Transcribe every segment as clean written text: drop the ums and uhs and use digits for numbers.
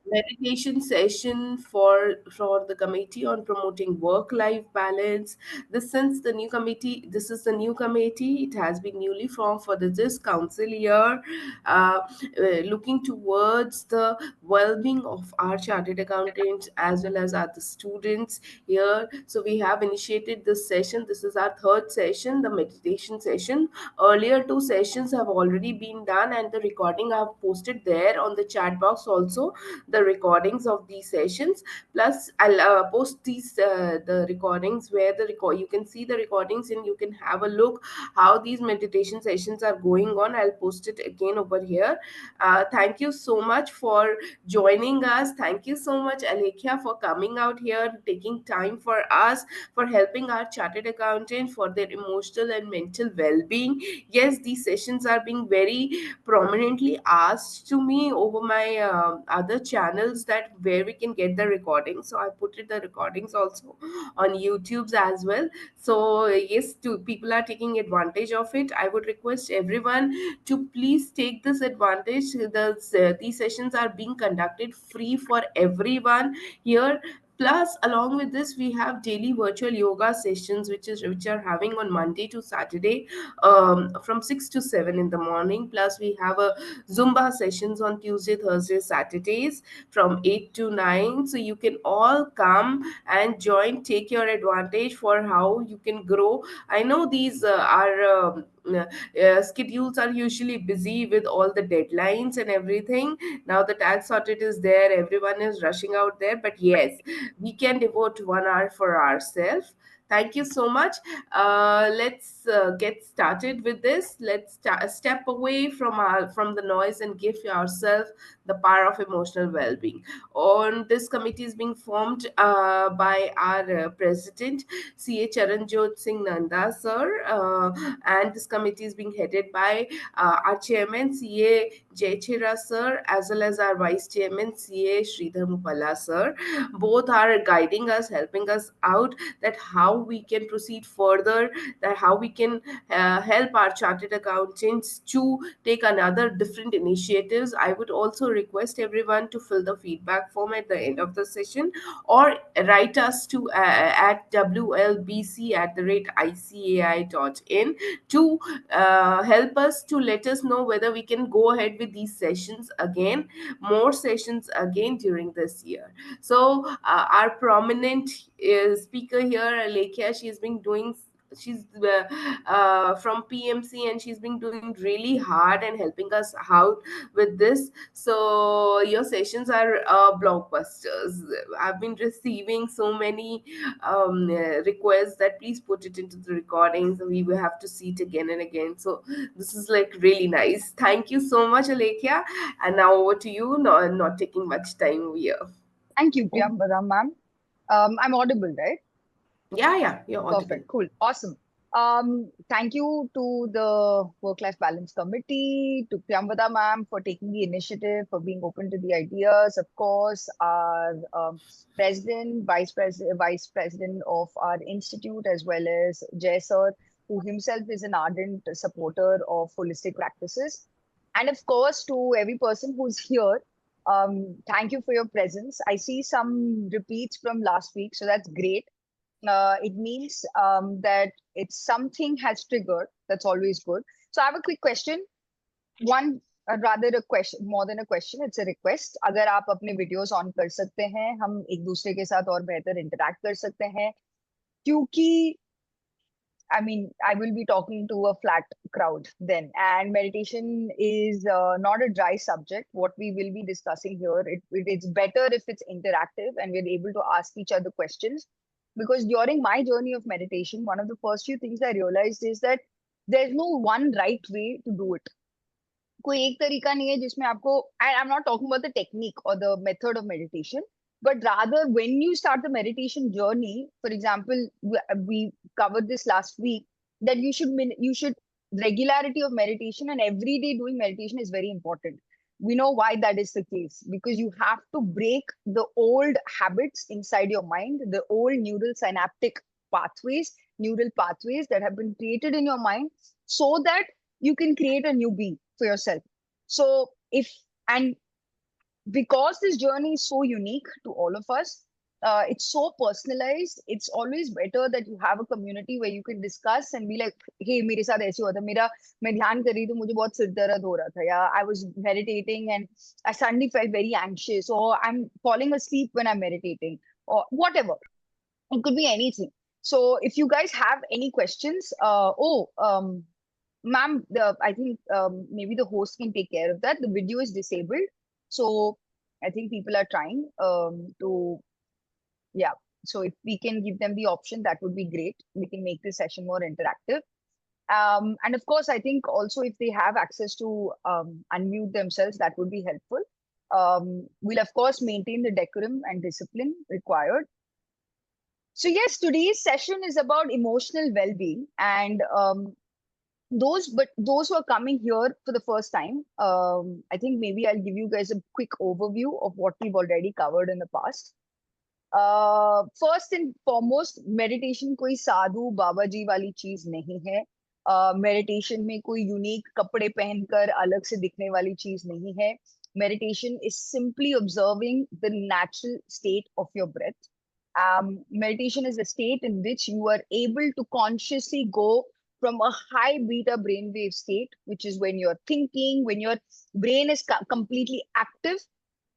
meditation session for the committee on promoting work life balance. This is the new committee. It has been newly formed for this council year, looking towards the well-being of our chartered accountants as well as other students here. So we have initiated this session. This is our third session, the meditation session. Earlier two sessions have already been done, and the recording I have posted there on the chat box also, the recordings of these sessions. Plus I'll post these the recordings where you can see the recordings and you can have a look how these meditation sessions are going on. I'll post it again over here. Thank you so much for joining us. Thank you so much, Alekhya, for coming out here, taking time for us, for helping our chartered accountant for their emotional and mental well-being. Yes, these sessions are being very prominently asked to me over my other channels, that where we can get the recordings. So I put it the recordings also on YouTube's as well. So yes, people are taking advantage of it. I would request everyone to please take this advantage. These sessions are being conducted free for everyone here. Plus, along with this, we have daily virtual yoga sessions, which are having on Monday to Saturday, from 6 to 7 in the morning. Plus, we have a Zumba sessions on Tuesday, Thursday, Saturdays from 8 to 9. So you can all come and join, take your advantage for how you can grow. I know these are. Schedules are usually busy with all the deadlines and everything. Now the tax audit is there, everyone is rushing out there, but yes, we can devote 1 hour for ourselves. Thank you so much. Let's get started with this. Let's step away from the noise and give yourself the power of emotional well-being. On this committee is being formed by our president, CA Charanjot Singh Nanda sir, and this committee is being headed by our chairman, CA Jaychira sir, as well as our vice chairman, CA Sridhar Mupalla sir. Both are guiding us, helping us out, that how we can proceed further, that how we can help our chartered accountants to take another different initiatives. I would also request everyone to fill the feedback form at the end of the session, or write us to at wlbc@icai.in to help us, to let us know whether we can go ahead with these sessions again, more sessions again during this year. So our prominent speaker here, Alekhya, she's from PMC, and she's been doing really hard and helping us out with this. So your sessions are blockbusters. I've been receiving so many requests that please put it into the recordings. We will have to see it again and again. So this is like really nice. Thank you so much, Alekhya. And now over to you. Not taking much time here. Thank you, Priyambada ma'am. I'm audible, right? Yeah, yeah, you're audible. Perfect. Cool. Awesome. Thank you to the Work-Life Balance Committee, to Priyambada ma'am for taking the initiative, for being open to the ideas. Of course, our president, vice president of our institute, as well as Jay sir, who himself is an ardent supporter of holistic practices. And of course, to every person who's here, thank you for your presence. I see some repeats from last week, so that's great. It means that it's something has triggered. That's always good. So I have a quick question. One, rather a question, more than a question, it's a request. अगर आप अपने videos on कर सकते हैं, हम एक दूसरे के साथ और बेहतर interact कर सकते हैं. क्योंकि I mean, I will be talking to a flat crowd then. And meditation is not a dry subject. What we will be discussing here, it's better if it's interactive and we're able to ask each other questions. Because during my journey of meditation, one of the first few things I realized is that there's no one right way to do it. कोई एक तरीका नहीं है जिसमें आपको, I'm not talking about the technique or the method of meditation, but rather when you start the meditation journey, for example, we covered this last week, that you should regularity of meditation and every day doing meditation is very important. We know why that is the case, because you have to break the old habits inside your mind, the old neural pathways that have been created in your mind, so that you can create a new being for yourself. So if and because this journey is so unique to all of us, it's so personalized. It's always better that you have a community where you can discuss and be like, hey, मेरे साथ ऐसे हुआ था, मेरा मैं ध्यान कर रही थी, मुझे बहुत सिर दर्द हो रहा था, या I was meditating and I suddenly felt very anxious, or I'm falling asleep when I'm meditating, or whatever. It could be anything. So if you guys have any questions, ma'am, I think maybe the host can take care of that. The video is disabled. So I think people are trying yeah. So if we can give them the option, that would be great. We can make this session more interactive. And of course, I think also if they have access to unmute themselves, that would be helpful. We'll of course maintain the decorum and discipline required. So yes, today's session is about emotional well-being, and those who are coming here for the first time, I think maybe I'll give you guys a quick overview of what we've already covered in the past. First and foremost, meditation कोई साधु बाबा जी वाली चीज नहीं है. Meditation में कोई unique कपड़े पहनकर अलग से दिखने वाली चीज नहीं है. Meditation is simply observing the natural state of your breath. Meditation is a state in which you are able to consciously go from a high beta brainwave state, which is when you're thinking, when your brain is completely active.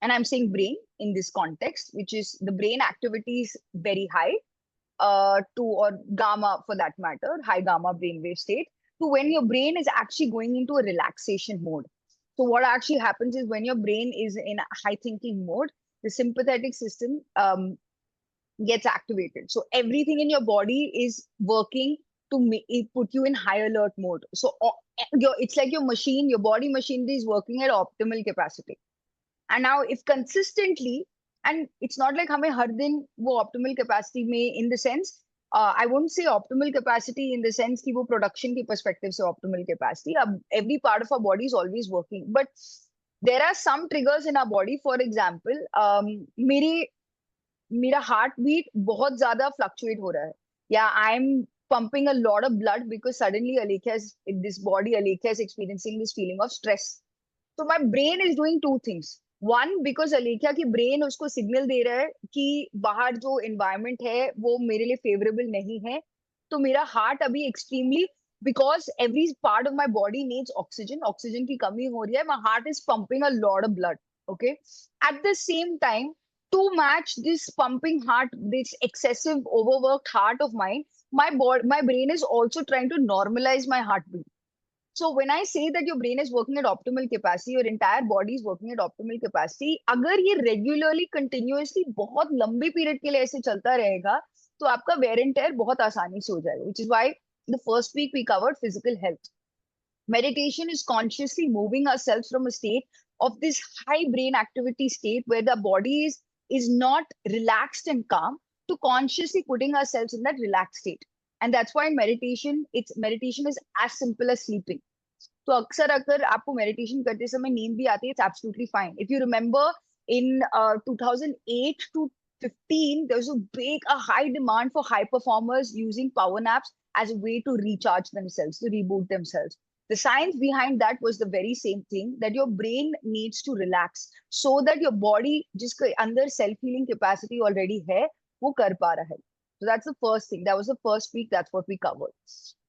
And I'm saying brain in this context, which is the brain activity is very high, or gamma for that matter, high gamma brainwave state, to when your brain is actually going into a relaxation mode. So what actually happens is when your brain is in a high thinking mode, the sympathetic system gets activated. So everything in your body is working to put you in high alert mode. So it's like your machine, your body machinery is working at optimal capacity. And now if consistently, and it's not like हमें हर दिन वो optimal capacity में, in the sense, I won't say optimal capacity in the sense कि वो production की perspective से optimal capacity. Every part of our body is always working, but there are some triggers in our body. For example, मेरा heart beat बहुत ज्यादा fluctuate हो रहा है, या I am pumping a lot of blood because suddenly Alekhya is in this body, Alekhya is experiencing this feeling of stress. So my brain is doing two things. One, because Alekhya की brain उसको signal दे रहा है कि बाहर जो environment है वो मेरे लिए favorable नहीं है, तो मेरा heart अभी extremely, because every part of my body needs oxygen की कमी हो रही है, my heart is pumping a lot of blood. Okay, at the same time, to match this pumping heart, this excessive overworked heart of mine, my brain is also trying to normalize my heartbeat. So when I say that your brain is working at optimal capacity, your entire body is working at optimal capacity, अगर ये regularly, continuously, बहुत लंबे period के लिए ऐसे चलता रहेगा, तो आपका wear and tear बहुत आसानी से हो जाएगा. Which is why the first week we covered physical health. Meditation is consciously moving ourselves from a state of this high brain activity state where the body is not relaxed and calm, to consciously putting ourselves in that relaxed state. And that's why in meditation is as simple as sleeping. तो अक्सर अगर आपको meditation करते समय नींद भी आती है, it's absolutely fine. If you remember in 2008 to 15, there was a high demand for high performers using power naps as a way to recharge themselves, to reboot themselves. The science behind that was the very same thing, that your brain needs to relax so that your body जिसके अंदर self healing capacity already है वो कर पा रहा है. So that's the first thing. That was the first week. That's what we covered.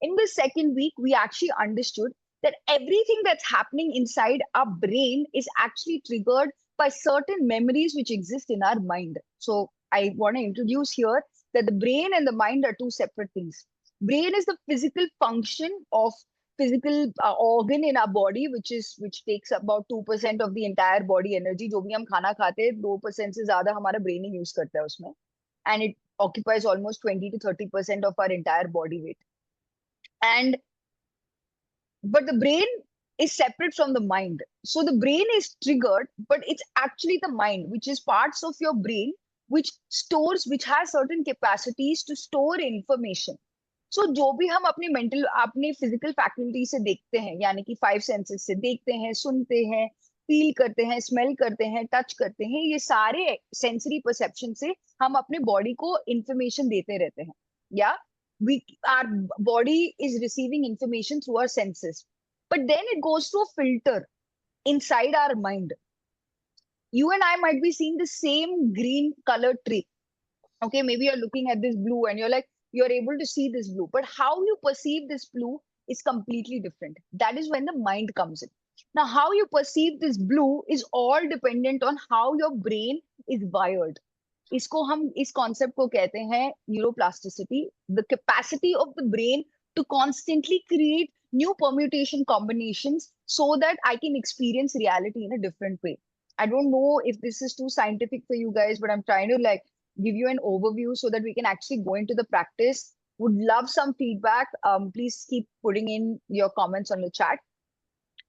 In the second week, we actually understood that everything that's happening inside our brain is actually triggered by certain memories which exist in our mind. So I want to introduce here that the brain and the mind are two separate things. Brain is the physical function of physical organ in our body, which takes about 2% of the entire body energy. जो भी हम खाना खाते हैं 2% से ज्यादा हमारा brain ही use करता है उसमें, and it occupies almost 20 to 30% of our entire body weight. And but the brain is separate from the mind. So the brain is triggered, but it's actually the mind, which is parts of your brain which has certain capacities to store information. So जो भी हम अपने mental, अपने physical faculty से देखते हैं, यानी कि 5 सेंसेस से देखते हैं, सुनते हैं, फील करते हैं, स्मेल करते हैं, टच करते हैं, ये सारे सेंसरी परसेप्शन से हम अपने बॉडी को इंफॉर्मेशन देते रहते हैं. या our body is receiving information through our senses, but then it goes to a filter inside our mind. You and I might be seeing the same green colored tree. Okay, maybe you're looking at this blue and you're like, you're able to see this blue, but how you perceive this blue is completely different. That is when the mind comes in. Now, how you perceive this blue is all dependent on how your brain is wired. इसको हम इस concept को कहते हैं neuroplasticity, the capacity of the brain to constantly create new permutation combinations so that I can experience reality in a different way. I don't know if this is too scientific for you guys, but I'm trying to like give you an overview so that we can actually go into the practice. Would love some feedback. Please keep putting in your comments on the chat.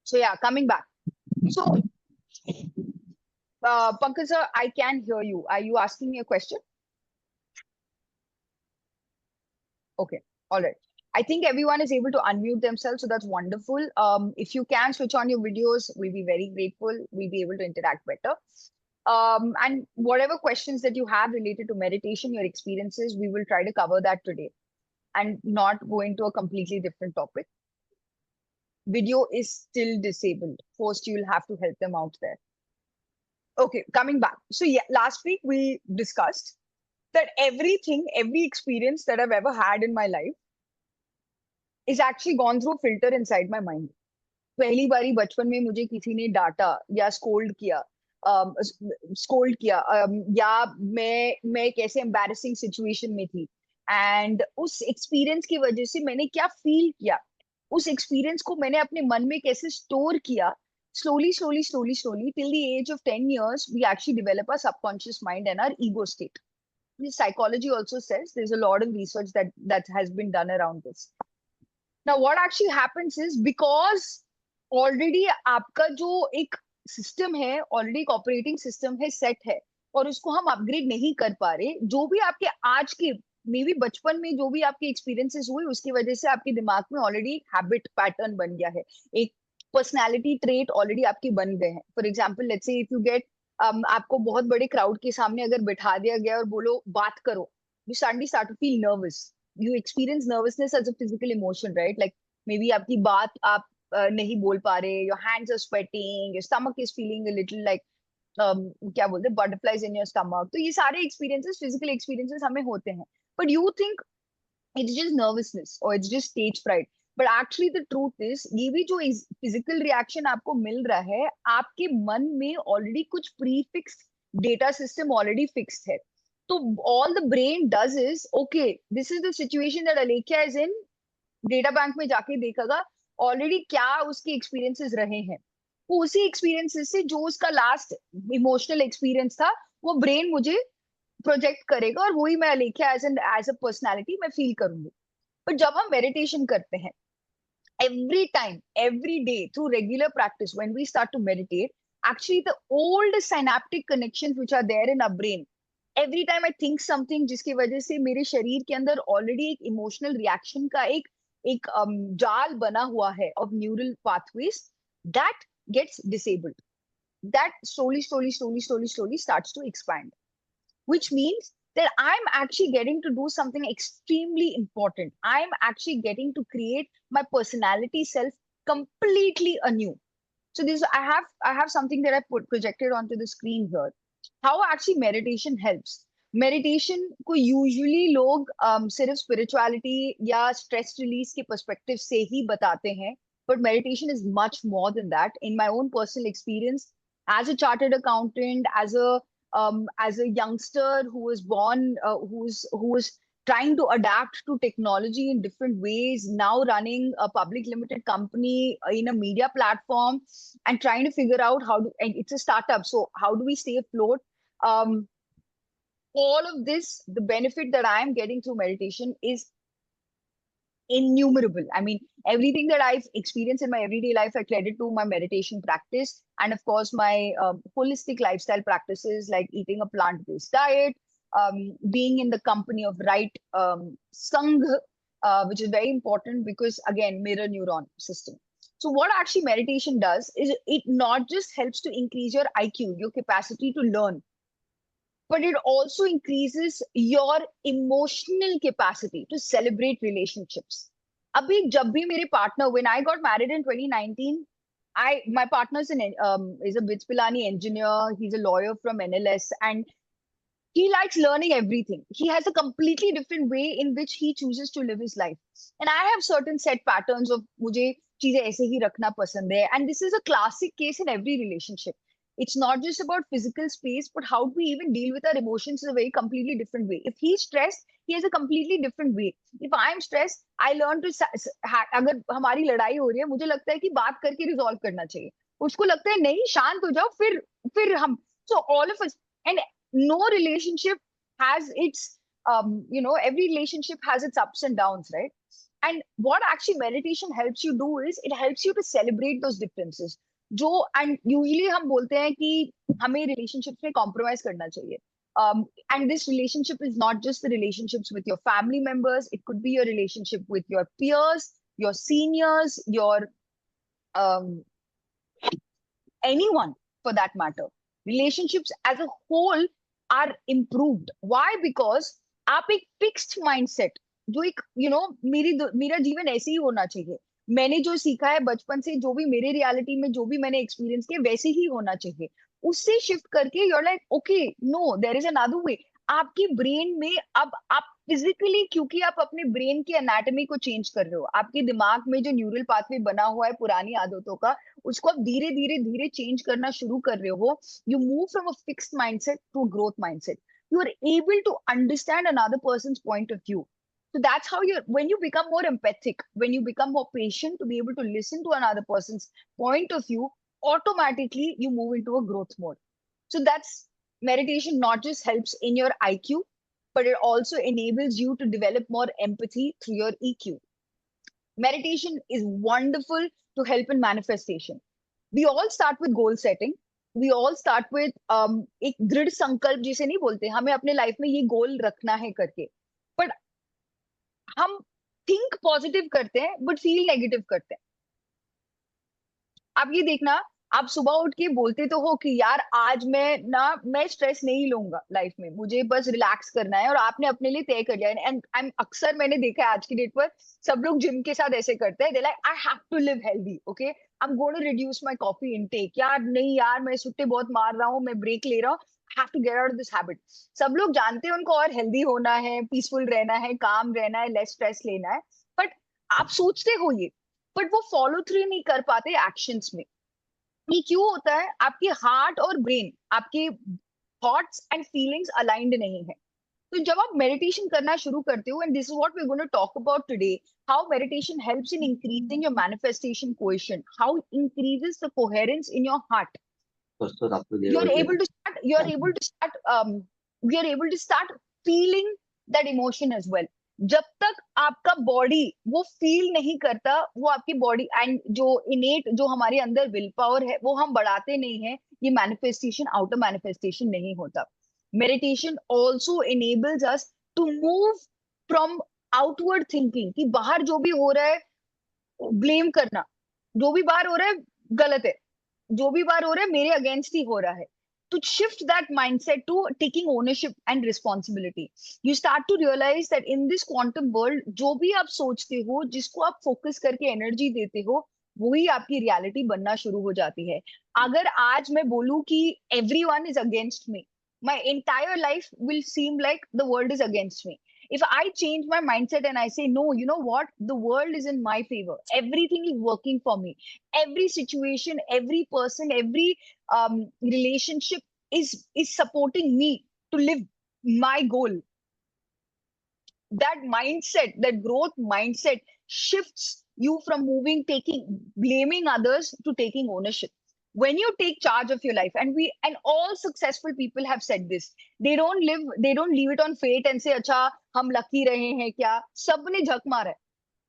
So yeah, coming back. So Pankaj sir, I can hear you. Are you asking me a question? Okay. All right. I think everyone is able to unmute themselves, so that's wonderful. If you can switch on your videos, we'll be very grateful. We'll be able to interact better. And whatever questions that you have related to meditation, your experiences, we will try to cover that today and not go into a completely different topic. Video is still disabled. First, you'll have to help them out there. Okay, coming back. So yeah, last week we discussed that everything, every experience that I've ever had in my life is actually gone through a filter inside my mind. पहली बारी बचपन में मुझे किसी ने डांटा या scold किया या मैं एक ऐसे एम्बैरेसिंग सिचुएशन में थी एंड उस एक्सपीरियंस की वजह से मैंने क्या फील किया, उस एक्सपीरियंस को मैंने अपने मन में कैसे स्टोर किया, slowly till the age of 10 years we actually develop our subconscious mind and our ego state. The psychology also says there's a lot of research that has been done around this. Now what actually happens is because already आपका जो एक system है, already एक operating system है, set है, और उसको हम अपग्रेड नहीं कर पा रहे, जो भी आपके आज के मे बी बचपन में जो भी आपके एक्सपीरियंसेस हुए उसकी वजह से आपके दिमाग में ऑलरेडी एक हैबिट पैटर्न बन गया है, एक पर्सनैलिटी ट्रेट ऑलरेडी आपके बन गए हैं. For example let's say if you get आपको बहुत बड़े क्राउड के सामने अगर बिठा दिया गया और बोलो बात करो, you suddenly start to feel nervous. You experience nervousness as a physical emotion, right? Like maybe आपकी बात आप नहीं बोल पा रहे, your hands are sweating, your stomach is feeling a little like क्या बोलते हैं, बटरफ्लाइज इन योर स्टमक. तो ये सारे एक्सपीरियंसेस फिजिकल एक्सपीरियंसेस हमें होते हैं, but you think it's just nervousness और it's just stage fright. But actually the truth is ये भी जो फिजिकल रिएक्शन आपको मिल रहा है, आपके मन में ऑलरेडी कुछ pre fixed data system already fixed है. तो all the brain does is okay, this is the situation that अलेख्या is in, data bank में जाके देखेगा ऑलरेडी क्या उसके एक्सपीरियंसेस रहे हैं, वो उसी एक्सपीरियंसेस से जो उसका लास्ट इमोशनल एक्सपीरियंस था वो ब्रेन मुझे प्रोजेक्ट करेगा और वही मैं अलेख्या एज अ पर्सनैलिटी मैं फील करूंगी. पर जब हम मेडिटेशन करते हैं, every time, every day, through regular practice, when we start to meditate, actually the old synaptic connections which are there in our brain, every time I think something जिसकी वजह से मेरे शरीर के अंदर ऑलरेडी एक इमोशनल रिएक्शन का एक जाल बना हुआ है of neural pathways, that gets disabled. That slowly starts to expand, which means that I'm actually getting to do something extremely important. I'm actually getting to create my personality self completely anew. So this I have something that I put projected onto the screen here. How actually meditation helps. Meditation को usually लोग सिर्फ spirituality या stress release के perspective से ही बताते हैं, but meditation is much more than that. In my own personal experience as a chartered accountant, as a youngster who was born, who was trying to adapt to technology in different ways, now running a public limited company in a media platform and trying to figure out how to, and it's a startup, so how do we stay afloat? All of this, the benefit that I am getting through meditation is innumerable. I mean, everything that I've experienced in my everyday life, I credit to my meditation practice. And of course, my holistic lifestyle practices like eating a plant-based diet, being in the company of right Sangh, which is very important because, again, mirror neuron system. So what actually meditation does is it not just helps to increase your IQ, your capacity to learn, but it also increases your emotional capacity to celebrate relationships. Abhi, jab bhi mere partner, when I got married in 2019, my partner's is a BITS Pilani engineer. He's a lawyer from NLS, and he likes learning everything. He has a completely different way in which he chooses to live his life. And I have certain set patterns of मुझे चीजें ऐसे ही रखना पसंद है. And this is a classic case in every relationship. It's not just about physical space, but how we even deal with our emotions in a very completely different way. If he's stressed, he has a completely different way. If I'm stressed, I learn to अगर हमारी लड़ाई हो रही है, मुझे लगता है कि बात करके रिजॉल्व करना चाहिए. उसको लगता है नहीं शांत हो जाओ फिर हम. So all of us, and no relationship has its every relationship has its ups and downs, right? And what actually meditation helps you do is it helps you to celebrate those differences. जो and usually हम बोलते हैं कि हमें relationships में compromise करना चाहिए. And this relationship is not just the relationships with your family members. It could be your relationship with your peers, your seniors, your um, anyone for that matter. Relationships as a whole are improved. Why? Because आप एक fixed mindset जो एक मेरा जीवन ऐसे ही होना चाहिए. मैंने जो सीखा है बचपन से, जो भी मेरे रियलिटी में जो भी मैंने एक्सपीरियंस किया वैसे ही होना चाहिए. उससे शिफ्ट करके you're like okay no there is another way. आपकी ब्रेन में अब आप फिजिकली, क्योंकि आप अपने ब्रेन की एनाटॉमी को चेंज कर रहे हो, आपके दिमाग में जो न्यूरल पाथवे बना हुआ है पुरानी आदतों का, उसको आप धीरे धीरे धीरे चेंज करना शुरू कर रहे हो. You move from a fixed mindset to growth mindset. You are able to understand another person's point of view. So that's how when you become more empathic, when you become more patient to be able to listen to another person's point of view, automatically you move into a growth mode. So that's meditation not just helps in your IQ, but it also enables you to develop more empathy through your EQ. Meditation is wonderful to help in manifestation. We all start with goal setting. We all start with एक दृढ़ संकल्प जिसे नहीं बोलते, हमें अपने life में ये गोल रखना है करके. बट हम थिंक पॉजिटिव करते हैं बट फील नेगेटिव करते हैं. आप ये देखना, आप सुबह उठ के बोलते तो हो कि यार आज मैं स्ट्रेस नहीं लूंगा लाइफ में, मुझे बस रिलैक्स करना है, और आपने अपने लिए तय कर लिया. एंड अक्सर मैंने देखा है आज की डेट पर सब लोग जिम के साथ ऐसे करते हैं. They like I have to live healthy, okay I am going to reduce my coffee intake. यार नहीं यार मैं सुट्टे बहुत मार रहा हूँ, मैं ब्रेक ले रहा हूँ, have to get out of this habit. सब लोग जानते हैं उनको और हेल्दी होना है, पीसफुल रहना है, काम रहना है, लेस स्ट्रेस लेना है. बट आप सोचते हो ये, बट वो फॉलो थ्रू नहीं कर पाते एक्शंस में. ये क्यों होता है? आपके हार्ट और ब्रेन, आपके थॉट्स एंड फीलिंग्स अलाइंड नहीं है. तो जब आप मेडिटेशन करना शुरू करते हो, and this is what we are going to talk about today, how meditation helps in increasing your manifestation coefficient, how increases the coherence in your heart. You are able to start, we are able to start feeling that emotion as well. जब तक आपका body वो feel नहीं करता, वो आपकी body and जो इनेट जो हमारे अंदर विल पावर है वो हम बढ़ाते नहीं है, ये मैनिफेस्टेशन आउटर मैनिफेस्टेशन नहीं होता. Meditation also enables us to move from outward thinking कि बाहर जो भी हो रहा है ब्लेम करना, जो भी बाहर हो रहा है गलत है, जो भी बार हो रहा है मेरे अगेंस्ट ही हो रहा है. To shift that mindset to taking ownership and responsibility, you start to realize that in this quantum world जो भी आप सोचते हो, जिसको आप फोकस करके एनर्जी देते हो, वही आपकी रियलिटी बनना शुरू हो जाती है. अगर आज मैं बोलूं कि everyone is against me, my entire life will seem like the world is against me. If I change my mindset and I say, no, you know what? The world is in my favor. Everything is working for me. Every situation, every person, every relationship is supporting me to live my goal. That mindset, that growth mindset shifts you from blaming others to taking ownership. When you take charge of your life, and all successful people have said this, they don't leave it on fate and say अच्छा हम lucky रहे हैं क्या. सबने झक मारा है,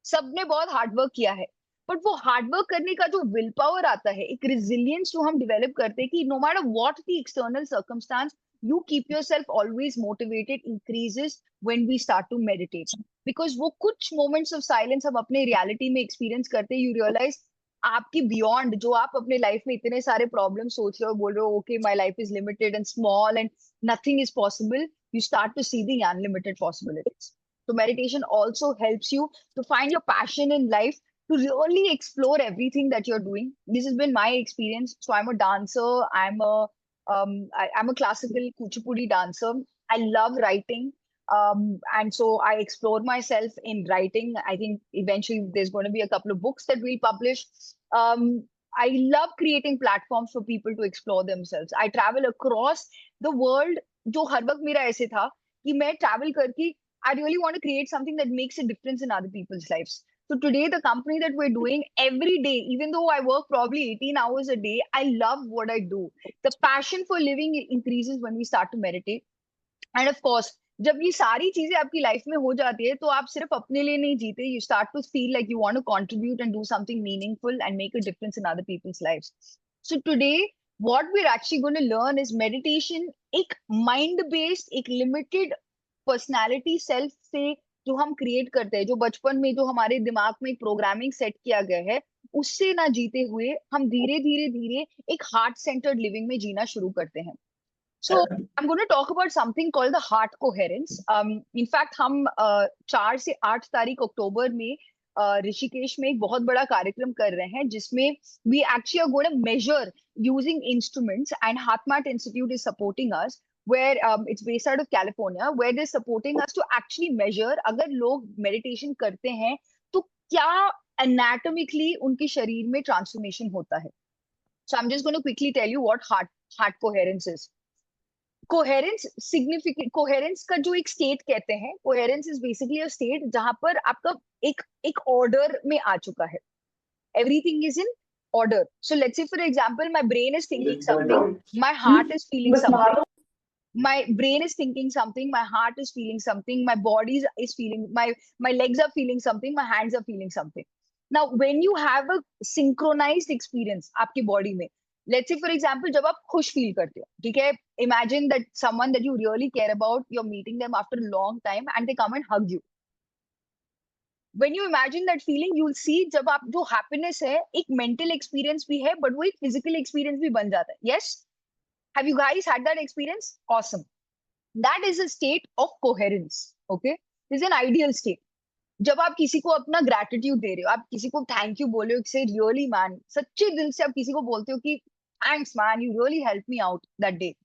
सबने बहुत हार्ड वर्क किया है, बट वो हार्ड वर्क करने का जो विल पावर आता है, एक रिजिलियंस जो हम डेवलप करते हैं कि no matter what the external circumstance, you keep yourself always motivated, increases when we start to meditate. Because वो कुछ moments of silence हम अपने reality में experience करते हैं, you realize आपकी beyond जो आप अपने life में इतने सारे problems सोच रहे हो, बोल रहे हो okay my life is limited and small and nothing is possible, you start to see the unlimited possibilities. So meditation also helps you to find your passion in life, to really explore everything that you're doing. This has been my experience. So I'm a dancer. I'm a classical Kuchipudi dancer. I love writing. And so I explore myself in writing. I think eventually there's going to be a couple of books that we'll publish. I love creating platforms for people to explore themselves. I travel across the world. जो हर वक्त मेरा ऐसे था कि मैं travel करके I really want to create something that makes a difference in other people's lives. So today, the company that we're doing every day, even though I work probably 18 hours a day, I love what I do. The passion for living increases when we start to meditate. And of course, जब ये सारी चीजें आपकी life में हो जाती है तो आप सिर्फ अपने लिए नहीं जीते. You start to feel like you want to contribute and do something meaningful and make a difference in other people's lives. So today, what we're actually going to learn is meditation. एक mind based, एक limited personality self से जो हम create करते हैं, जो बचपन में जो हमारे दिमाग में प्रोग्रामिंग सेट किया गया है, उससे ना जीते हुए हम धीरे धीरे धीरे एक हार्ट सेंटर्ड लिविंग में जीना शुरू करते हैं. So I'm going to talk about something called the heart coherence. In fact, हम 4 से 8 तारीख अक्टूबर में ऋषिकेश में एक बहुत बड़ा कार्यक्रम कर रहे हैं जिसमें we actually are going to measure using instruments, and HeartMath Institute is supporting us, where it's based out of California, where they're supporting us to actually measure अगर लोग meditation करते हैं तो क्या anatomically उनके शरीर में transformation होता है. So I'm just going to quickly tell you what heart coherence is. Coherence significant coherence का जो एक स्टेट कहते हैं, coherence is basically a state जहां पर आपका एक ऑर्डर में आ चुका है. Everything is in order. So let's say, for example, my brain is thinking something, my heart is feeling something. My brain is thinking something, my heart is feeling something, my body is feeling, my legs are feeling something, my hands are feeling something. Now, when you have a synchronized experience आपकी body में, let's say for example, जब आप खुश feel करते हो, ठीक है, imagine that someone that you really care about, you're meeting them after a long time and they come and hug you. When you imagine that feeling, you'll see जब आप जो happiness है एक mental experience भी है but वो एक physical experience भी बन जाता है. Yes, have you guys had that experience? Awesome. That is a state of coherence. Okay, this is an ideal state. जब आप किसी को अपना gratitude दे रहे हो, आप किसी को thank you बोल रहे हो, say really man, सच्चे दिल से आप किसी को बोलते हो कि thanks man, you really helped me out that day.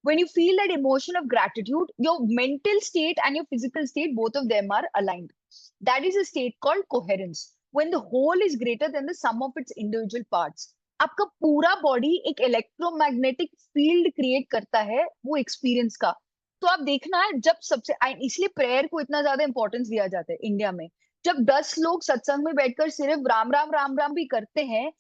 When you feel that emotion of gratitude, your mental state and your physical state, both of them are aligned. That is a state called coherence, when the whole is greater than the sum of its individual parts. आपका पूरा body एक electromagnetic field create करता है वो experience का. तो आप देखना है जब सबसे, इसलिए प्रेयर को इतना ज्यादा इंपॉर्टेंस दिया जाता है इंडिया में. जब 10 लोग सत्संग में बैठकर सिर्फ राम राम राम राम भी करते हैं,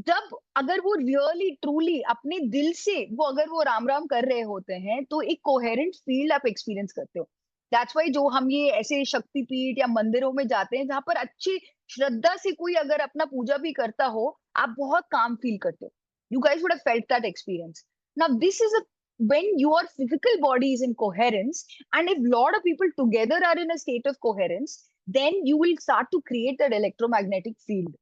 जब अगर वो रियली ट्रूली अपने दिल से वो अगर वो राम राम कर रहे होते हैं तो एक कोहेरेंट फील्ड आप एक्सपीरियंस करते हो. दैट्स वाई जो हम ये ऐसे शक्तिपीठ या मंदिरों में जाते हैं जहां पर अच्छी श्रद्धा से कोई अगर अपना पूजा भी करता हो, आप बहुत काम फील करते हो. You guys would have felt that experience. Now this is a when your physical body is in coherence, and if lot of people together are in a state of coherence, then you will start to create that electromagnetic field.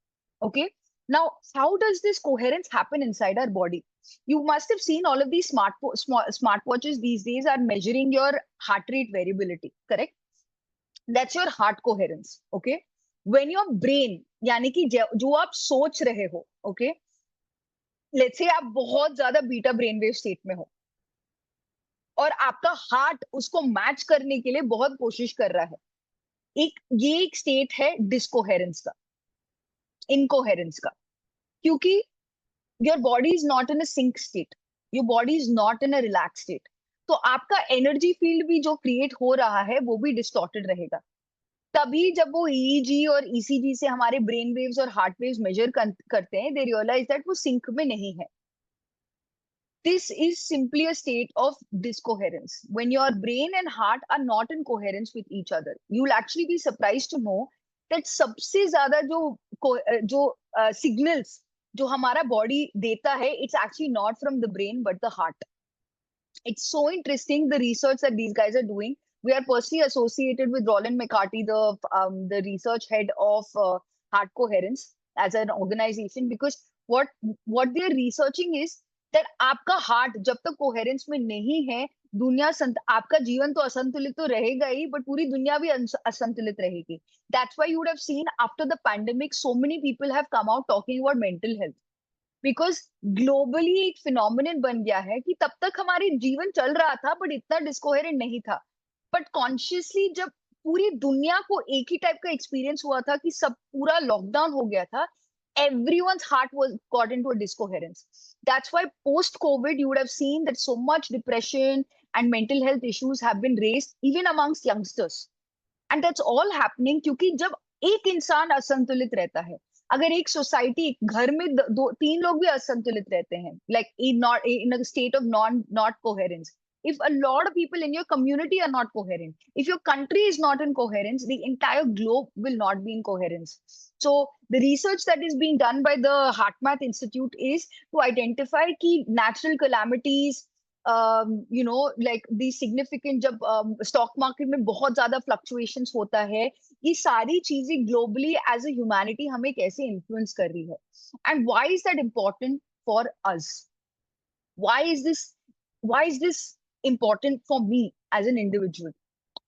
Okay, now how does this coherence happen inside our body? You must have seen all of these smartwatches these days are measuring your heart rate variability, correct? That's your heart coherence. Okay, when your brain, यानी कि जो आप सोच रहे हो, okay, let's say आप बहुत ज्यादा बीटा ब्रेन वेव स्टेट में हो और आपका हार्ट उसको मैच करने के लिए बहुत कोशिश कर रहा है, ये एक स्टेट है डिसकोहेरेंस का, इनकोहेरेंस का. क्योंकि your body is not in a sync state, your body is not in a relax state. तो आपका एनर्जी फील्ड भी जो क्रिएट हो रहा है वो भी डिस्टॉर्टेड रहेगा. तभी जब वो ईईजी और ईसीजी से हमारे ब्रेन वेव्स और हार्ट वेव्स मेजर करते हैं, दे रियलाइज दैट वो सिंक में नहीं है. This is simply a state of discoherence. When your brain and heart are not in coherence with each other, you'll actually be surprised to know that सबसे ज्यादा जो signals जो हमारा body देता है, it's actually not from the brain but the heart. It's so interesting, the research that these guys are doing. We are personally associated with Roland McCarthy, the research head of Heart Coherence as an organization, because what they're researching is that आपका heart जब तक coherence में नहीं है, आपका जीवन तो असंतुलित तो रहेगा ही, बट पूरी दुनिया भी असंतुलित रहेगी. That's why you would have seen after the pandemic so many people have come out talking about mental health, because globally एक फिनोमिनन बन गया है कि तब तक हमारे जीवन चल रहा था बट इतना डिस्कोहेरेंट नहीं था. बट कॉन्शियसली जब पूरी दुनिया को एक ही टाइप का एक्सपीरियंस हुआ था कि सब पूरा लॉकडाउन हो गया था, everyone's heart was got into a discoherence. That's why post COVID you would have seen that so much depression and mental health issues have been raised even amongst youngsters. And that's all happening क्योंकि जब एक इंसान असंतुलित रहता है, अगर एक society घर में दो तीन लोग भी असंतुलित रहते हैं, like in a state of not coherence, if a lot of people in your community are not coherent, if your country is not in coherence, the entire globe will not be in coherence. So the research that is being done by the HeartMath Institute is to identify key natural calamities, like the significant, जब stock market में बहुत ज्यादा fluctuations होता है, ये सारी चीजें globally as a humanity हमें कैसे इन्फ्लुएंस कर रही है, and why is that important for us, why is this why is this important for me as an individual,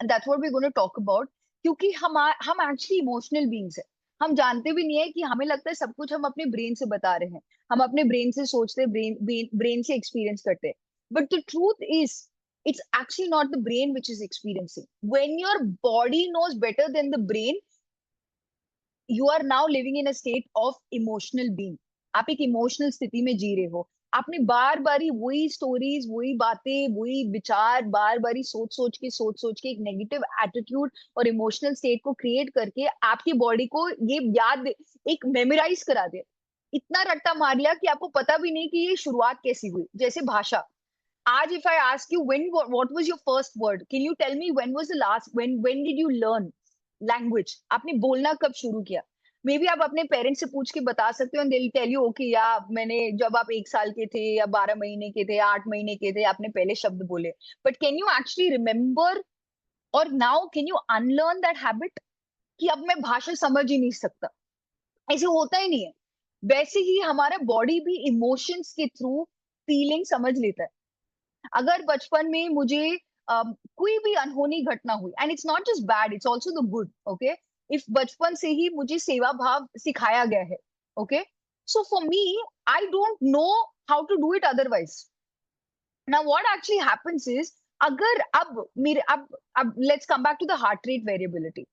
and that's what we gonna talk about. क्योंकि हम actually emotional beings है. हम जानते भी नहीं है कि हमें लगता है सब कुछ हम अपने ब्रेन से बता रहे हैं, हम अपने ब्रेन से सोचते हैं, ब्रेन से एक्सपीरियंस करते हैं. But the truth is, it's actually not the brain which is experiencing. When your body knows better than the brain, you are now living in a state of emotional being. आप एक emotional स्थिति में जी रहे हो. आपने बार बार ही वही stories, वही बातें, वही विचार बार बार ही सोच सोच के एक नेगेटिव एटीट्यूड और इमोशनल स्टेट को क्रिएट करके आपकी बॉडी को ये याद, एक मेमोराइज करा दिया, इतना रट्टा मार लिया कि आपको पता भी नहीं कि ये शुरुआत कैसी हुई. जैसे भाषा. आज if I ask you what was your first word, can you tell me when was the last, when did you learn language? आपने बोलना कब शुरू किया? मे बी आप अपने पेरेंट्स से पूछ के बता सकते हो, and they'll tell you okay या मैंने जब आप 1 साल के थे या 12 महीने के थे, 8 महीने के थे, आपने पहले शब्द बोले. But can you actually remember, और now can you unlearn that habit कि अब मैं भाषा समझ ही नहीं सकता? ऐसे होता ही नहीं है. वैसे ही हमारा बॉडी भी इमोशंस के थ्रू फीलिंग समझ लेता है. अगर बचपन में मुझे कोई भी अनहोनी घटना हुई, and it's not just bad, it's also the good, okay, if बचपन से ही मुझे सेवा भाव सिखाया गया है, okay, so for me I don't know how to do it otherwise. Now what actually happens is, अगर अब let's come back to the heart rate variability.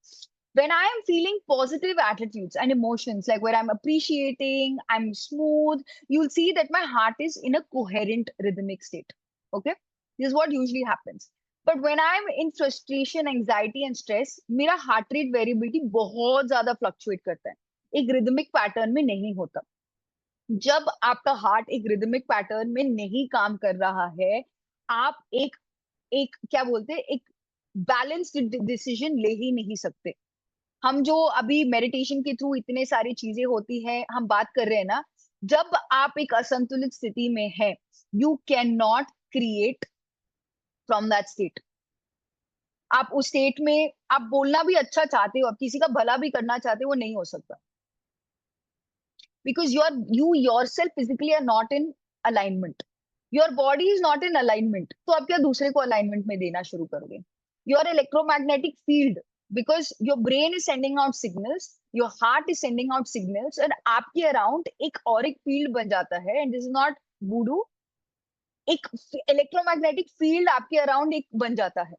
When I am feeling positive attitudes and emotions, like when I'm appreciating, I'm smooth, you'll see that my heart is in a coherent rhythmic state. Okay? This is what usually happens. But when I'm in frustration, anxiety, and stress, मेरा heart rate variability बहुत ज्यादा fluctuate करता है. एक rhythmic pattern में नहीं होता. जब आपका हार्ट एक rhythmic pattern में नहीं काम कर रहा है, आप एक एक क्या बोलते हैं, एक बैलेंस्ड डिसीजन ले ही नहीं सकते. हम जो अभी मेडिटेशन के थ्रू इतने सारी चीजें होती हैं, हम बात कर रहे हैं ना, जब आप एक असंतुलित स्थिति में है, you can not create from that state. आप उस स्टेट में आप बोलना भी अच्छा चाहते हो, आप किसी का भला भी करना चाहते हो, वो नहीं हो सकता, because you yourself physically are not in alignment. Your body is not in alignment, तो आप क्या दूसरे को अलाइनमेंट में देना शुरू करोगे? Your electromagnetic field, because your brain is sending out signals, your heart is sending out signals, and आपके अराउंड एक auric field बन जाता है, and this is not voodoo. एक इलेक्ट्रोमैग्नेटिक फील्ड आपके अराउंड एक बन जाता है.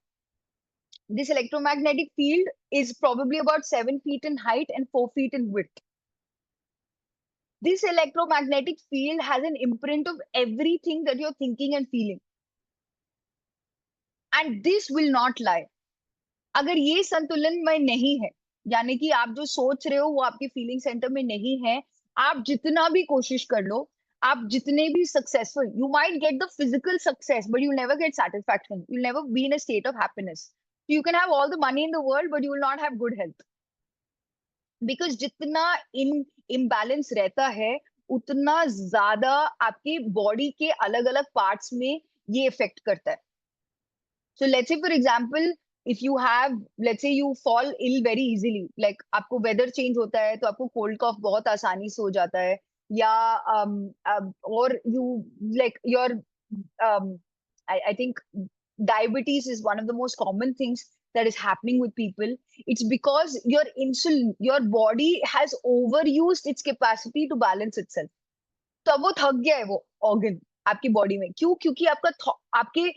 This electromagnetic field is probably about 7 feet in height and 4 feet in width. This electromagnetic field has an imprint of everything that you're thinking and feeling, and this will not lie. अगर ये संतुलन में नहीं है, यानी कि आप जो सोच रहे हो वो आपके फीलिंग सेंटर में नहीं है, आप जितना भी कोशिश कर लो, आप जितने भी successful, you might get the physical success but you never get satisfaction, you never be in a state of happiness. You can have all the money in the world but you will not have good health, because जितना इन imbalance रहता है, उतना ज्यादा आपके body के अलग अलग parts में ये इफेक्ट करता है. So let's say for example, if you have, let's say you fall ill very easily, like आपको weather change होता है तो आपको cold cough बहुत आसानी से हो जाता है, Yeah, or you like your I think diabetes is one of the most common things that is happening with people. It's because your body has overused its capacity to balance itself. तो अब वो थक गया है वो organ आपकी body में, क्यों? क्योंकि आपके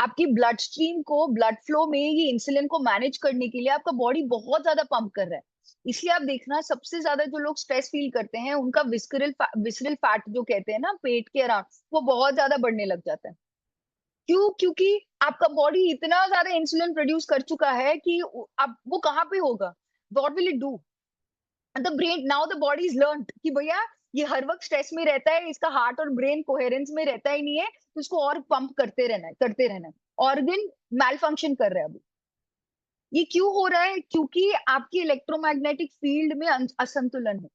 आपकी ब्लड स्ट्रीम को, ब्लड फ्लो में ये इंसुलिन को मैनेज करने के लिए आपका बॉडी बहुत ज्यादा पंप कर रहा है। इसलिए आप देखना, सबसे ज्यादा जो लोग स्ट्रेस फील करते हैं उनका विसरल फैट जो कहते हैं ना पेट के अराउंड, वो बहुत ज्यादा बढ़ने लग जाता है। क्यों? क्योंकि आपका बॉडी इतना ज्यादा इंसुलिन प्रोड्यूस कर चुका है कि अब वो कहाँ पे होगा, what will it do? The brain, now the body is learn कि भैया ये हर वक्त स्ट्रेस में रहता है, इसका हार्ट और ब्रेन कोहेरेंस में रहता ही नहीं है, तो इसको और पंप करते रहना है, करते रहना है। ऑर्गन मैल फंक्शन कर रहा है अभी। ये क्यों हो रहा है? क्योंकि आपकी इलेक्ट्रोमैग्नेटिक फील्ड में असंतुलन है।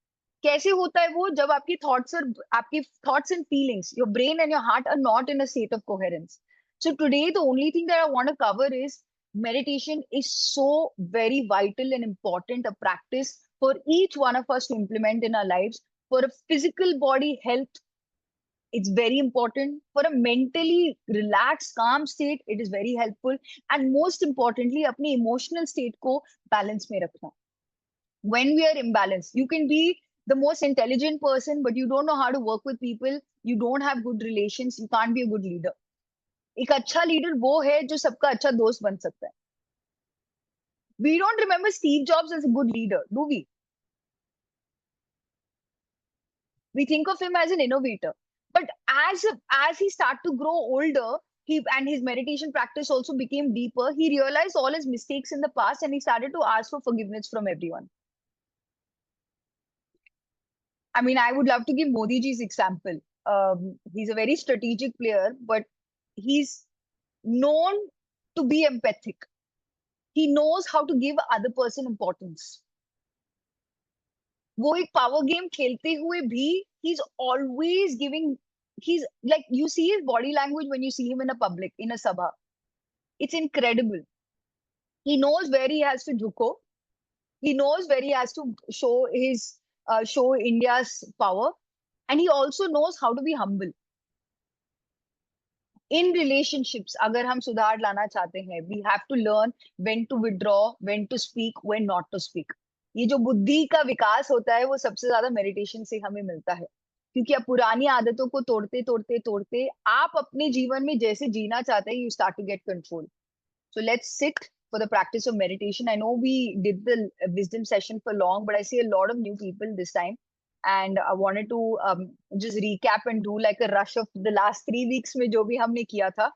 कैसे होता है वो? जब आपकी thoughts and feelings, your brain and your heart are not in a state of coherence. So today the only thing that I want to cover is meditation is so very vital and important a practice for each one of us to implement in our lives. For a physical body health, it's very important. For a mentally relaxed calm state, it is very helpful. And most importantly, अपनी emotional state को balance में रखना. When we are imbalanced, you can be the most intelligent person but you don't know how to work with people, you don't have good relations, you can't be a good leader. एक अच्छा leader वो है जो सबका अच्छा दोस्त बन सकता है. We don't remember Steve Jobs as a good leader, do we? We think of him as an innovator. But as he started to grow older, his meditation practice also became deeper. He realized all his mistakes in the past and he started to ask for forgiveness from everyone. I mean, I would love to give Modi ji's example. He's a very strategic player, but he's known to be empathic. He knows how to give other person importance. वो एक power game खेलते हुए भी he's always giving, he's like, you see his body language when you see him in a public, in a sabha, it's incredible. He knows where he has to jhuko, he knows where he has to show India's power, and he also knows how to be humble. In relationships अगर हम सुधार लाना चाहते हैं, we have to learn when to withdraw, when to speak, when not to speak. ये जो बुद्धि का विकास होता है वो सबसे ज्यादा मेडिटेशन से हमें मिलता है, क्योंकि आप पुरानी आदतों को तोड़ते तोड़ते तोड़ते आप अपने जीवन में जैसे जीना चाहते हैं, you start to get control. So let's sit for the practice of meditation. I know we did the wisdom session for long, but I see a lot of new people this time. And I wanted to just recap and do like a rush of the last 3 weeks में जो भी हमने किया था.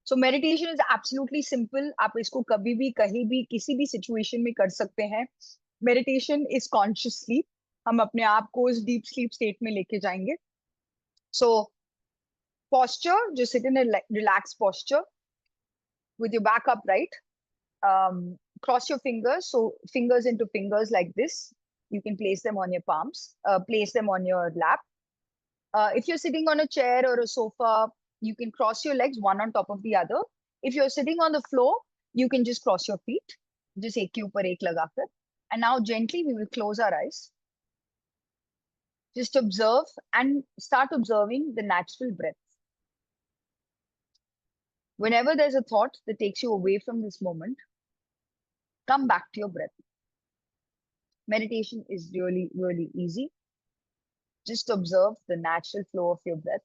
So meditation is absolutely simple. आप इसको कभी भी कहीं भी किसी भी situation में कर सकते हैं. Meditation is conscious sleep. हम अपने आप को इस deep sleep state में लेके जाएंगे. So posture, just sit in a relaxed posture with your back upright. Cross your fingers, so fingers into fingers like this. You can place them on your palms, place them on your lap. If you're sitting on a chair or a sofa, you can cross your legs one on top of the other. If you're sitting on the floor, you can just cross your feet, just एक के ऊपर एक लगाकर. And now gently we will close our eyes. Just observe and start observing the natural breath. Whenever there's a thought that takes you away from this moment, come back to your breath. Meditation is really, really easy. Just observe the natural flow of your breath.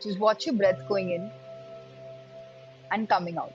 Just watch your breath going in and coming out.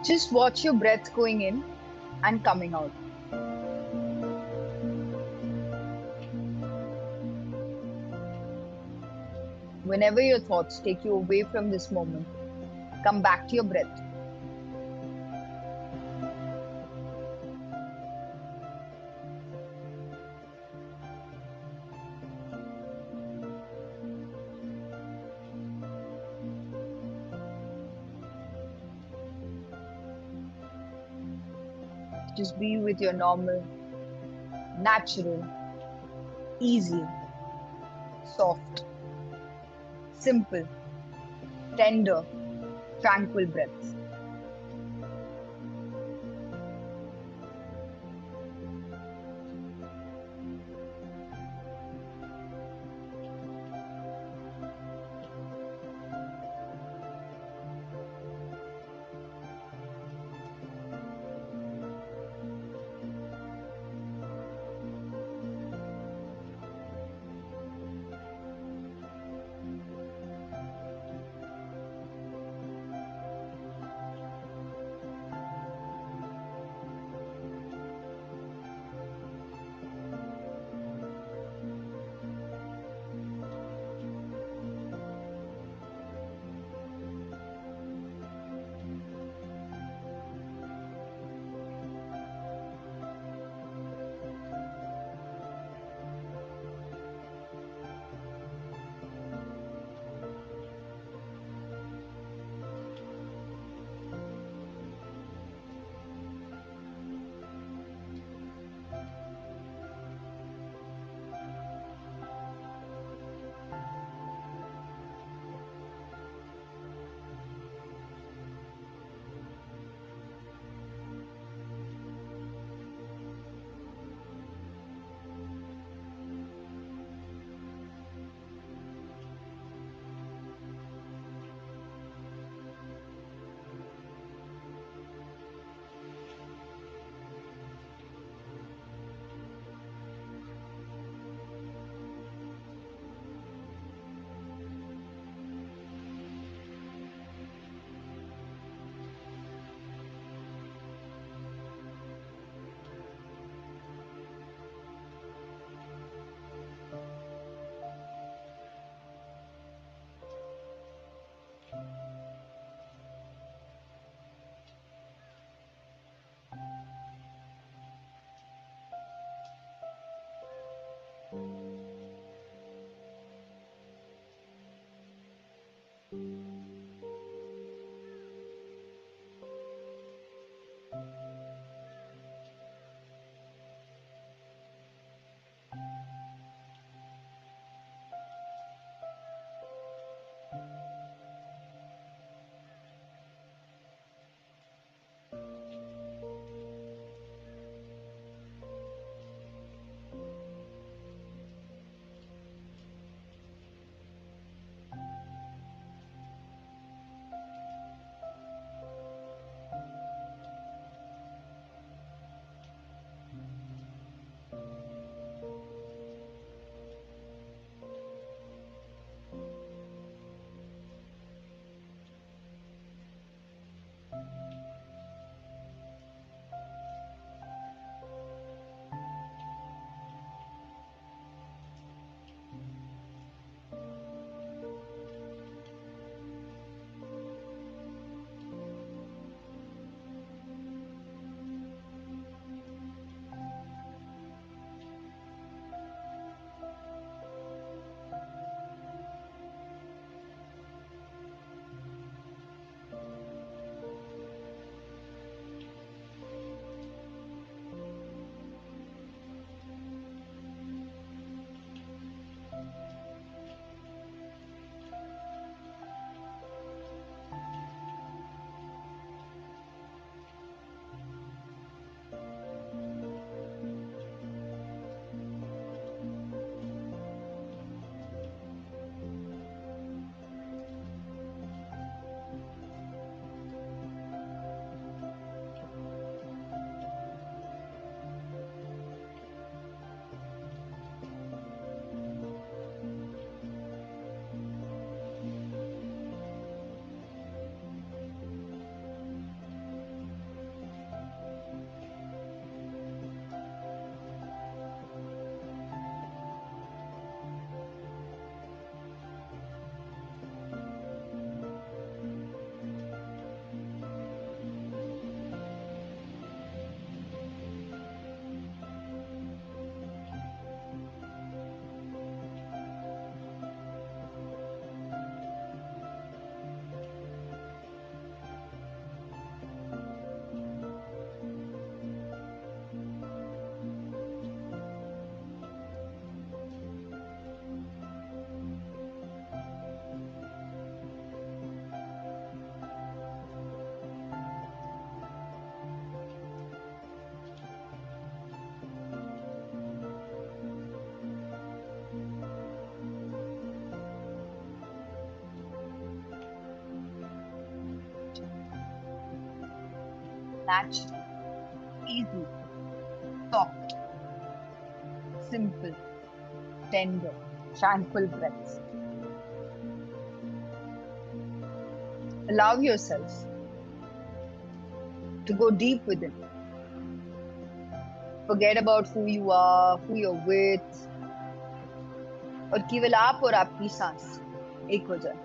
Just watch your breath going in and coming out. Whenever your thoughts take you away from this moment, come back to your breath. Just be with your normal, natural, easy, soft, simple, tender, tranquil breaths. natural, easy, soft, simple, tender, tranquil breaths. Allow yourself to go deep within. Forget about who you are, who you're with, और केवल आप और आपकी सांस एक हो जाए.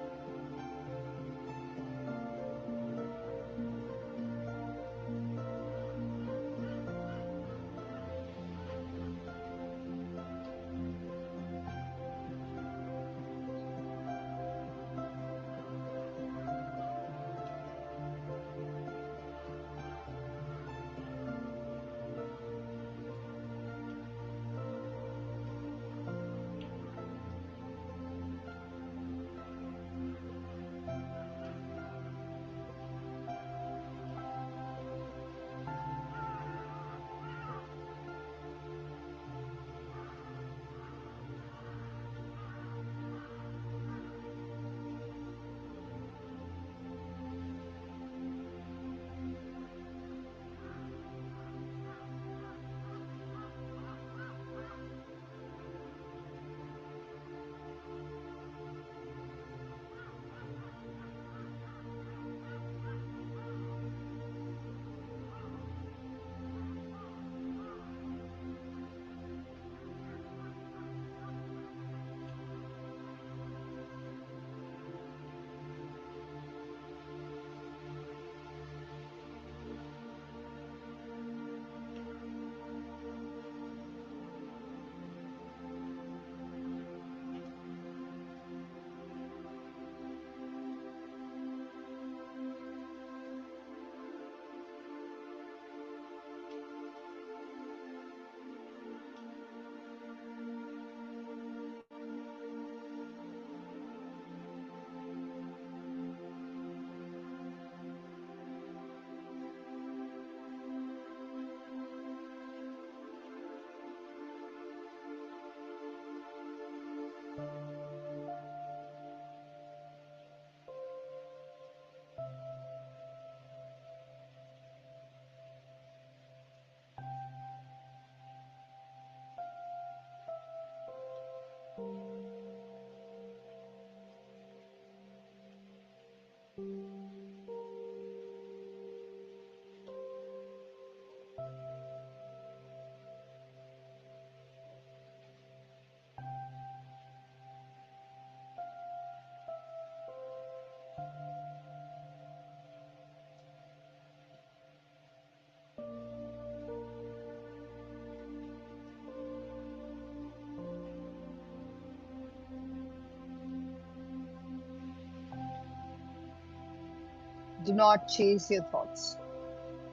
Do not chase your thoughts.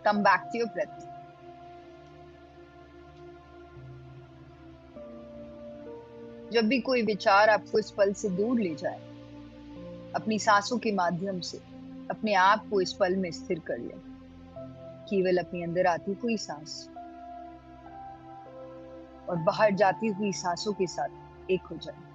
Come back to your breath. जब भी कोई विचार आपको इस पल से दूर ले जाए, अपनी सांसों के माध्यम से अपने आप को इस पल में स्थिर कर लें. केवल अपनी अंदर आती हुई सांस और बाहर जाती हुई सांसों के साथ एक हो जाए.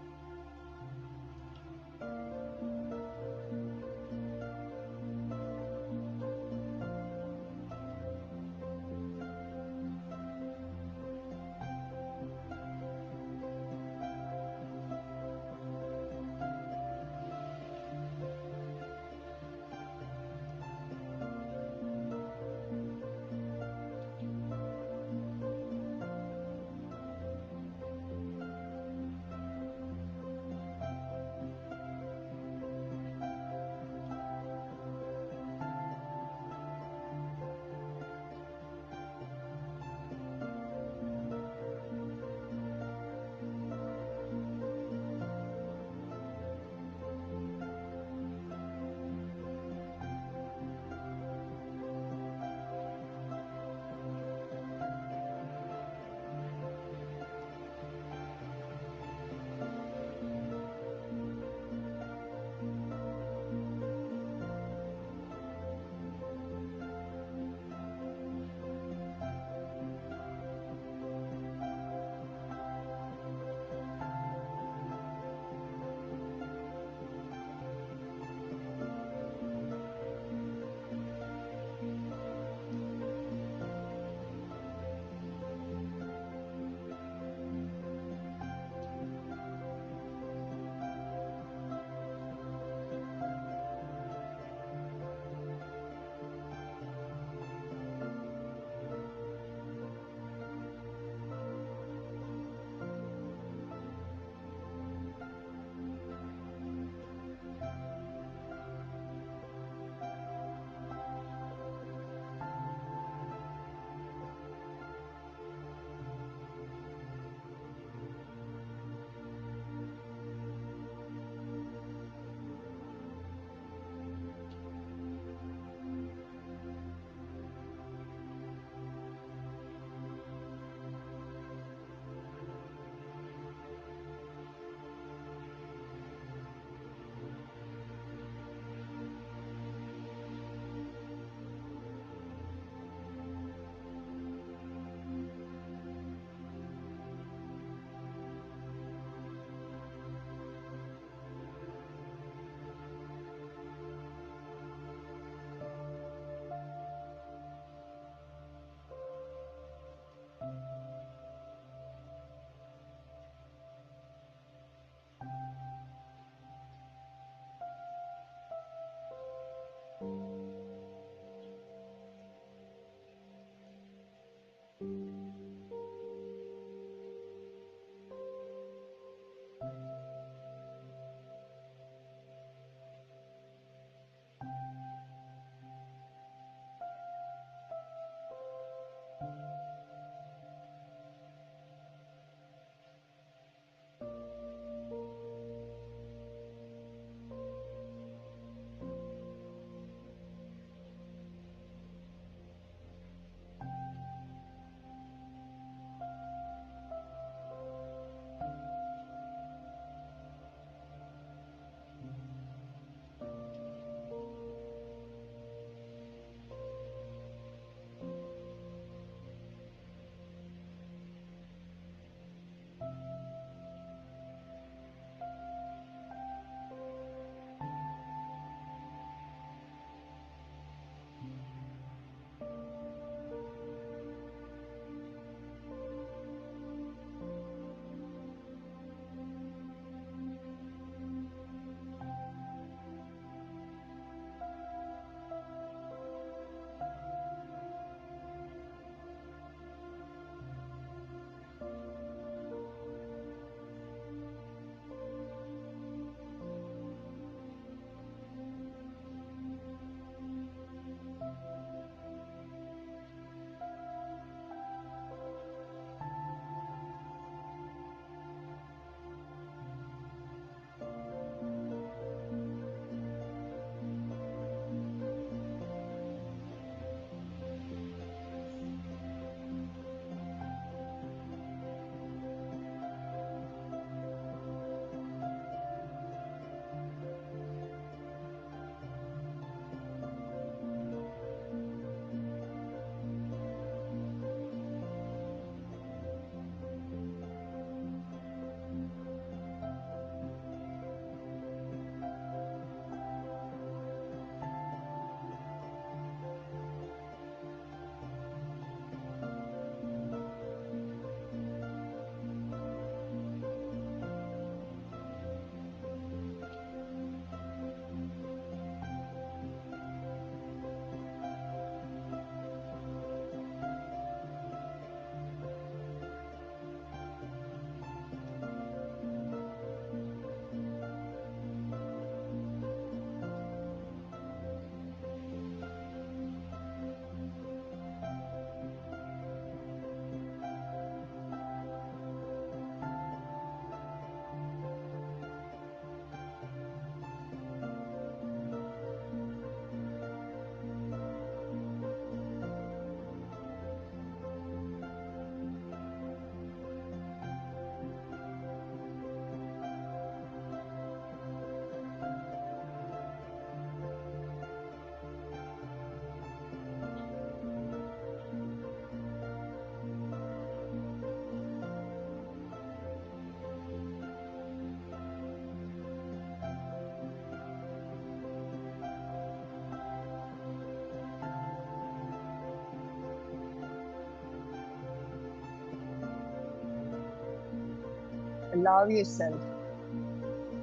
Allow yourself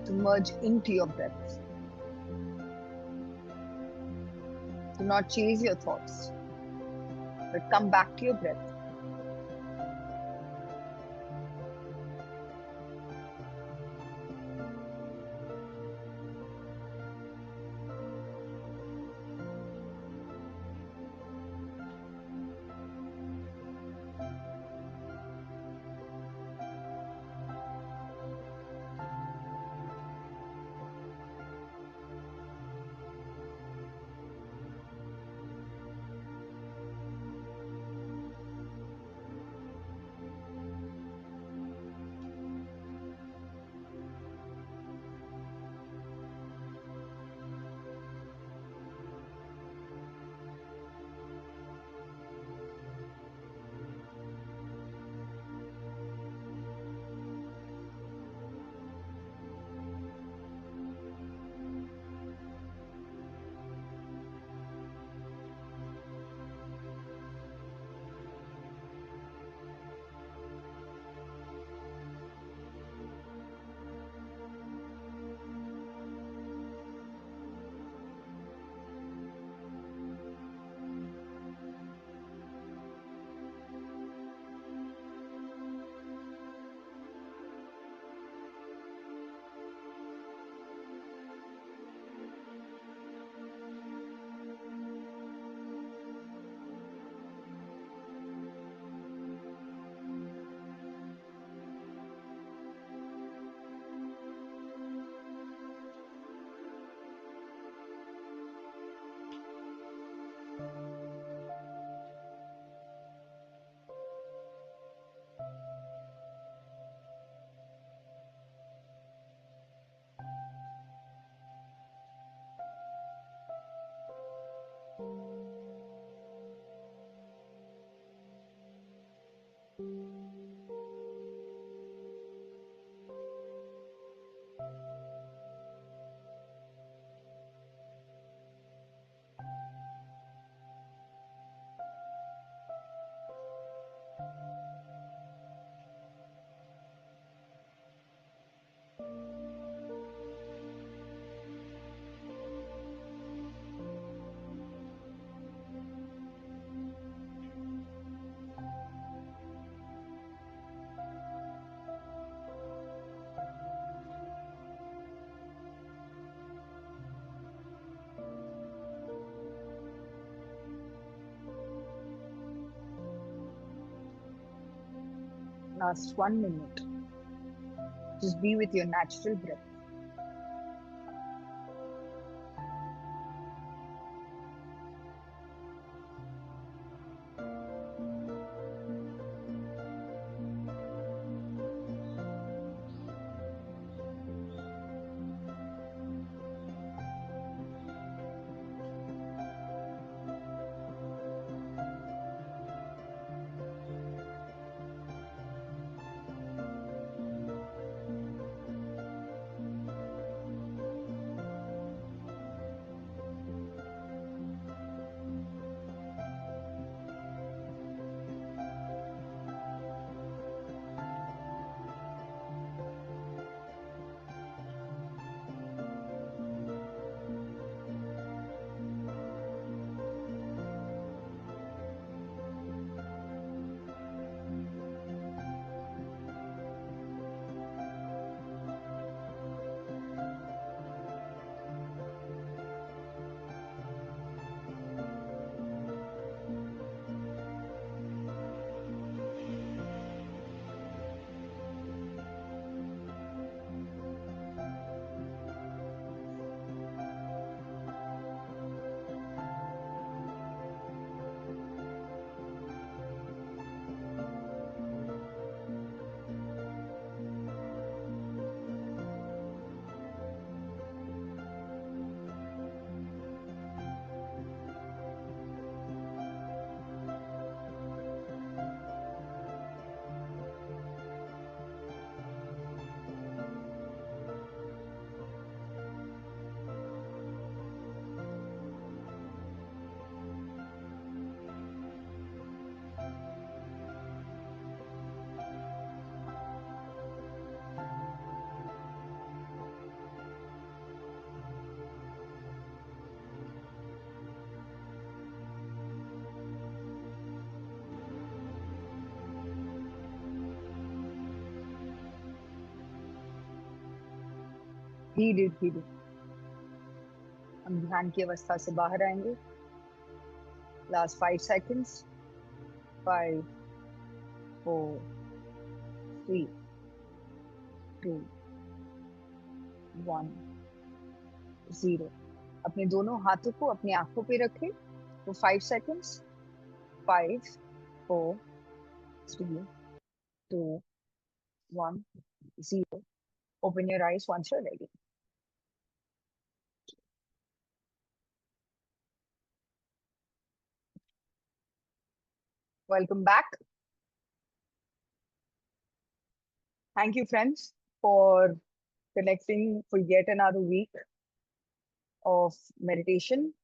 to merge into your breath. Do not chase your thoughts, but come back to your breath. Last 1 minute. Just be with your natural breath. धीरे धीरे हम ध्यान की अवस्था से बाहर आएंगे. Last 5 seconds. 5, 4, 3, 2, 1, 0. अपने दोनों हाथों को अपनी आंखों पे रखें. तो 5 seconds. 5, 4, 3, 2, 1, 0. Open your eyes once you're ready. Welcome back. Thank you, friends, for connecting for yet another week of meditation.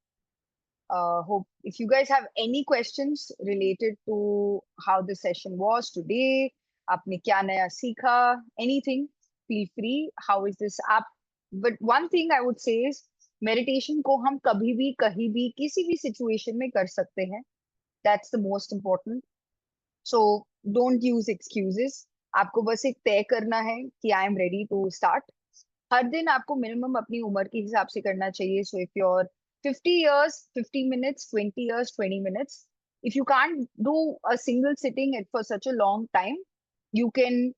Hope if you guys have any questions related to how the session was today, आपने क्या नया सीखा, anything, feel free. How is this app? But one thing I would say is meditation को हम कभी भी कहीं भी किसी भी situation में कर सकते हैं. That's the most important. So don't use excuses. आपको बस एक तय करना है कि I am ready to start. हर दिन आपको मिनिमम अपनी उम्र के हिसाब से करना चाहिए. So if you're 50 years, 50 minutes, 20 years, 20 minutes. If you can't do a single sitting for such a long time, you can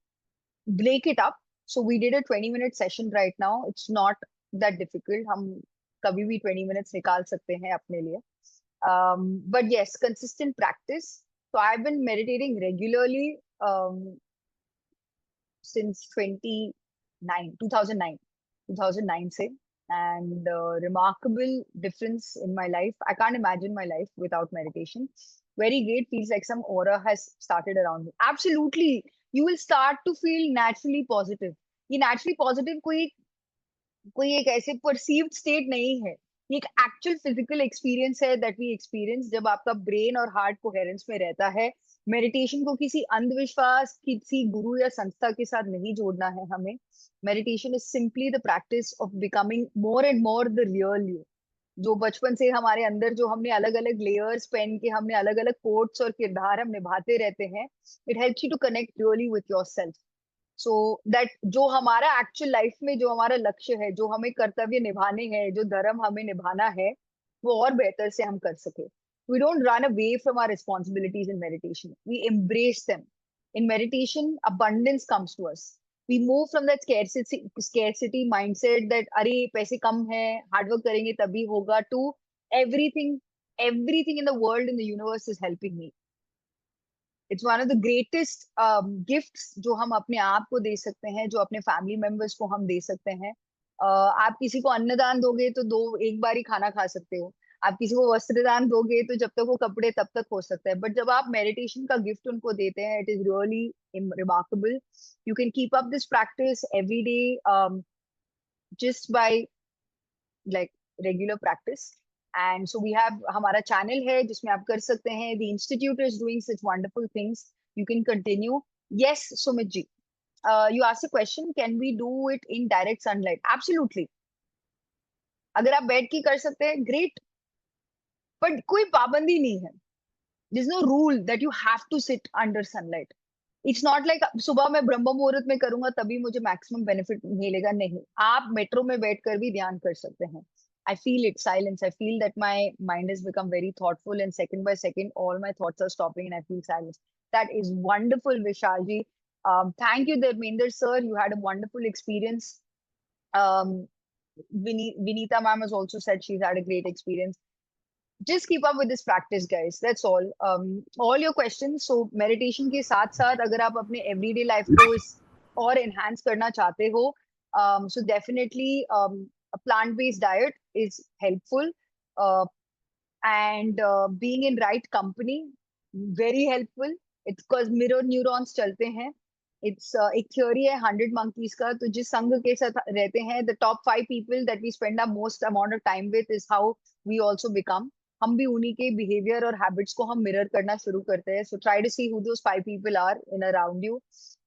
break it up. So we did a 20-minute session right now. It's not that difficult. हम कभी भी 20 minutes निकाल सकते हैं अपने लिए. But yes, consistent practice. So I've been meditating regularly since 2009 से, and remarkable difference in my life. I can't imagine my life without meditation. Very great. Feels like some aura has started around me. Absolutely. You will start to feel naturally positive. ये naturally positive कोई एक ऐसे perceived state नहीं है. ये एक actual physical experience है that we experience जब आपका ब्रेन और हार्ट कोहेरेंस में रहता है. मेडिटेशन को किसी अंधविश्वास, किसी गुरु या संस्था के साथ नहीं जोड़ना है हमें. Meditation is simply the practice of becoming more and more the real you. जो बचपन से हमारे अंदर जो हमने अलग अलग लेयर्स पहन के हमने अलग अलग कोड्स और किरदार हम निभाते रहते हैं. It helps you to connect really with yourself. So that जो हमारा एक्चुअल लाइफ में जो हमारा लक्ष्य है, जो हमें कर्तव्य निभाने हैं, जो धर्म हमें निभाना है, वो और बेहतर से हम कर सके. We don't run away from our responsibilities in meditation. We embrace them. In meditation, abundance comes to us. We move from that scarcity mindset that अरे पैसे कम है, hard work करेंगे तभी होगा, to everything, everything in the world, in the universe is helping me. It's one of the greatest gifts जो हम अपने आप को दे सकते हैं, जो अपने फैमिली मेंबर्स को हम दे सकते हैं. आप किसी को अन्नदान दोगे तो दो एक बार ही खाना खा सकते हो. आप किसी को वस्त्रदान दोगे तो जब तक वो कपड़े तब तक हो सकता है. बट जब आप मेडिटेशन का गिफ्ट उनको देते हैं, it is really remarkable. You can keep up this practice every day, just by like regular practice. And so we have हमारा channel है जिसमें आप कर सकते हैं. The institute is doing such wonderful things. You can continue. Yes, Sumit ji. You asked a question, can we do it in direct sunlight? Absolutely. अगर आप बैठ के कर सकते हैं, great. But कोई पाबंदी नहीं है. There's no rule that you have to sit under sunlight. It's not like सुबह मैं ब्रह्म मुहूर्त में करूंगा तभी मुझे मैक्सिमम बेनिफिट मिलेगा. नहीं, आप मेट्रो में बैठकर भी ध्यान कर सकते हैं. I feel it silence. I feel that my mind has become very thoughtful and second by second all my thoughts are stopping and I feel silence. That is wonderful, Vishal ji. Thank you, Dharmender sir. You had a wonderful experience. Um, Vinita ma'am has also said she's had a great experience. Just keep up with this practice, guys. That's all your questions. So meditation के साथ साथ अगर आप अपने everyday life को इस और enhance करना चाहते हो, so definitely a plant-based diet is helpful, uh, and being in right company very helpful. It's because mirror neurons चलते हैं. It's एक theory है 100 monkeys का. तो जिस संघ के साथ रहते हैं, the top 5 people that we spend our most amount of time with is how we also become. हम भी उन्हीं के बिहेवियर और हैबिट्स को हम मिरर करना शुरू करते हैं. So try to see who those 5 people are in around you.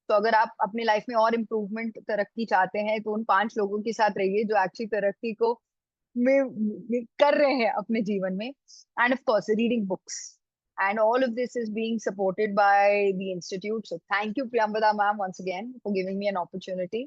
तो अगर आप अपने लाइफ में और इम्प्रूवमेंट, तरक्की चाहते हैं, तो उन 5 लोगों के साथ रहिए जो एक्चुअली तरक्की को कर रहे हैं अपने जीवन में. End of course reading books. And all of this is being supported by the institute. So thank you, Priyambada ma'am, once again for giving me an opportunity.